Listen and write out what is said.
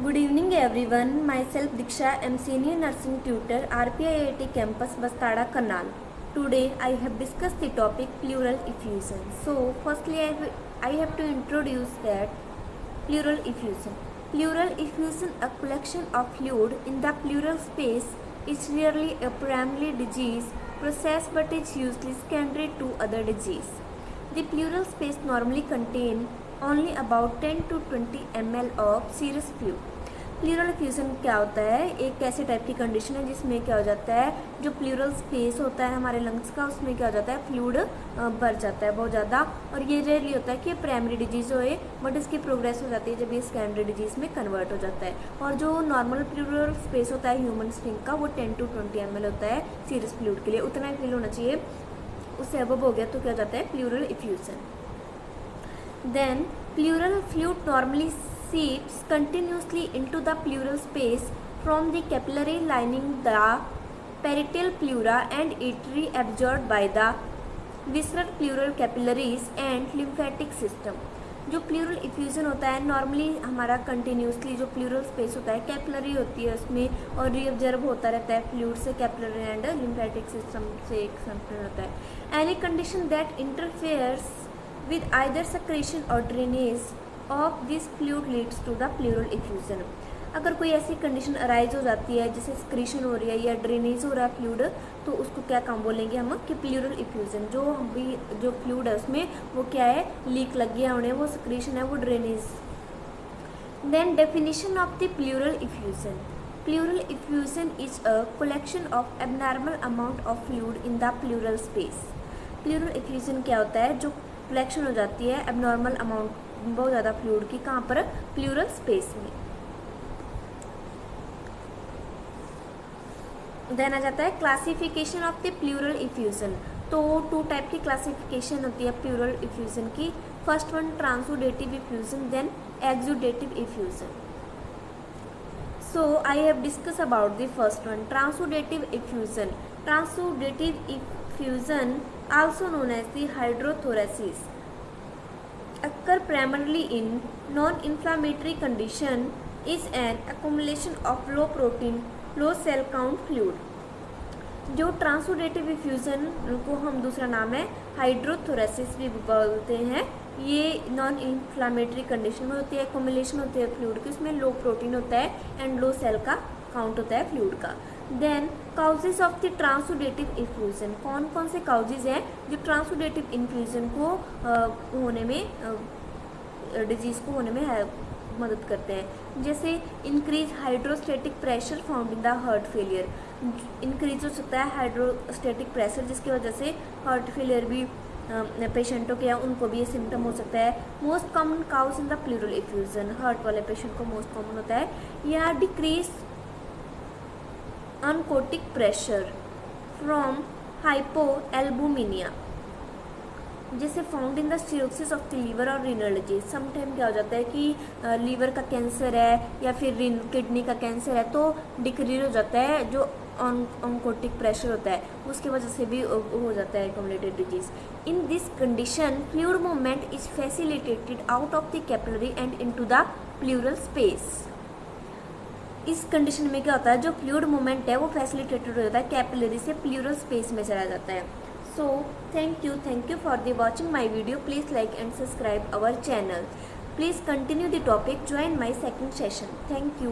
Good evening everyone. Myself Diksha, am senior nursing tutor RPIIT campus Bastada Karnal. Today I have discussed the topic pleural effusion. So firstly I have to introduce that pleural effusion. Pleural effusion, a collection of fluid in the pleural space, is rarely a primary disease process but is usually secondary to other disease. The pleural space normally contain only about 10 to 20 ml of serous fluid. Plural effusion क्या होता है? एक ऐसे type की condition है जिसमें क्या हो जाता है, जो प्लूरल स्पेस होता है हमारे लंग्स का, उसमें क्या हो जाता है, फ्लूइड भर जाता है बहुत ज़्यादा। और ये रेयरली होता है कि प्राइमरी डिजीज़ होए, बट इसकी प्रोग्रेस हो जाती है जब ये सेकेंडरी डिजीज़ में कन्वर्ट हो जाता है। और जो नॉर्मल प्लूरल स्पेस होता है ह्यूमन स्किन का, वो 10 to 20 ml होता है सीरियस फ्लूइड के लिए, उतना ही फिल होना चाहिए। उससे अबव हो गया तो क्या हो जाता है, pleural effusion. Then pleural fluid normally seeps continuously into the pleural space from the capillary lining the parietal pleura and it reabsorbed by the visceral pleural capillaries and lymphatic system। जो pleural effusion होता है normally हमारा continuously जो plural space होता है capillary होती है उसमें, और रीअब्जर्व होता रहता है फ्लूइड से कैपिलरी एंड लिम्फेटिक सिस्टम से एक संपर्क होता है। Any condition that interferes with either secretion और drainage of this fluid leads to the pleural effusion. अगर कोई ऐसी कंडीशन अराइज हो जाती है जैसे स्क्रीशन हो रही है या ड्रेनेज हो रहा है फ्लूइड, तो उसको क्या काम बोलेंगे हम कि प्लूरल इफ्यूजन। जो भी जो फ्लूइड है उसमें वो क्या है, लीक लग गया उन्हें, वो स्क्रीशन है, वो drainage. Then definition of the pleural effusion. Pleural effusion is a collection of abnormal amount of fluid in the pleural space. Pleural effusion क्या होता है, जो कलेक्शन हो जाती है एबनॉर्मल अमाउंट बहुत ज़्यादा फ्लूइड की, कहाँ पर, प्लूरल स्पेस में। देन आ जाता है classification of the pleural effusion. तो 2 टाइप की क्लासिफिकेशन होती है प्लूरल इफ्यूजन की। First one transudative effusion, then exudative effusion. So I have discuss about the first one, transudative effusion. Transudative effusion also known as the hydrothorax occur primarily in non-inflammatory condition, is an accumulation of low protein, low cell count fluid। जो ट्रांसुडेटिव effusion को हम दूसरा नाम है हाइड्रोथोरेसिस भी बोलते हैं, ये नॉन इन्फ्लामेटरी कंडीशन में होती है, एक्युमुलेशन होती है फ्लूइड की, उसमें लो प्रोटीन होता है एंड लो सेल का काउंट होता है फ्लूइड का। Then causes of the transudative effusion, कौन कौन से काउजेज हैं जो ट्रांसुडेटिव इन्फ्यूजन को होने में, डिजीज़ को होने में मदद करते हैं। जैसे increase hydrostatic pressure found in the heart failure, increase हो सकता है हाइड्रोस्टेटिक प्रेशर जिसकी वजह से हार्ट फेलियर भी पेशेंटों के या उनको भी ये सिम्टम हो सकता है। Most common cause in the pleural effusion, heart वाले पेशेंट को मोस्ट कॉमन होता है। या decrease oncotic pressure from hypoalbuminemia, जैसे found in the cirrhosis of the liver और रीनल डिजीज। समटाइम क्या हो जाता है कि लीवर का कैंसर है या फिर किडनी का कैंसर है तो डिक्रीज हो जाता है जो अनकोटिक प्रेशर होता है, उसकी वजह से भी हो जाता है accumulated disease. In this condition fluid movement is facilitated out of the capillary and into the pleural space. इस कंडीशन में क्या होता है, जो फ्लूइड मूवमेंट है वो फैसिलिटेटेड हो जाता है कैपिलरी से प्लूरल स्पेस में चला जाता है। So thank you for the watching my video. Please like and subscribe our channel. Please continue the topic, join my second session. Thank you.